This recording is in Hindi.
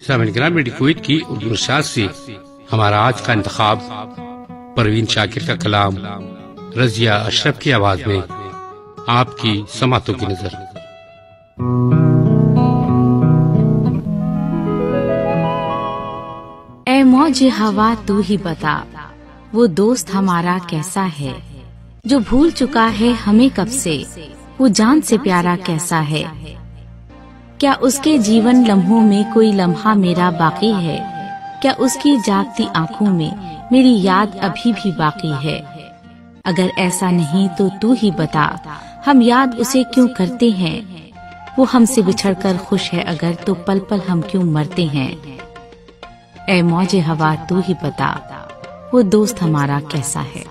सामईन किराम, रेडियो कुवैत की उर्दू नशरियात से हमारा आज का इंतखाब परवीन शाकिर का कलाम रजिया अशरफ की आवाज में आपकी समातों की नजर। ऐ मौजे हवा तू ही बता, वो दोस्त हमारा कैसा है जो भूल चुका है हमें कब से, वो जान से प्यारा कैसा है। क्या उसके जीवन लम्हों में कोई लम्हा मेरा बाकी है, क्या उसकी जागती आंखों में मेरी याद अभी भी बाकी है। अगर ऐसा नहीं तो तू ही बता, हम याद उसे क्यों करते हैं। वो हमसे बिछड़कर खुश है अगर, तो पल पल हम क्यों मरते हैं। ऐ मौजे हवा तू ही बता, वो दोस्त हमारा कैसा है।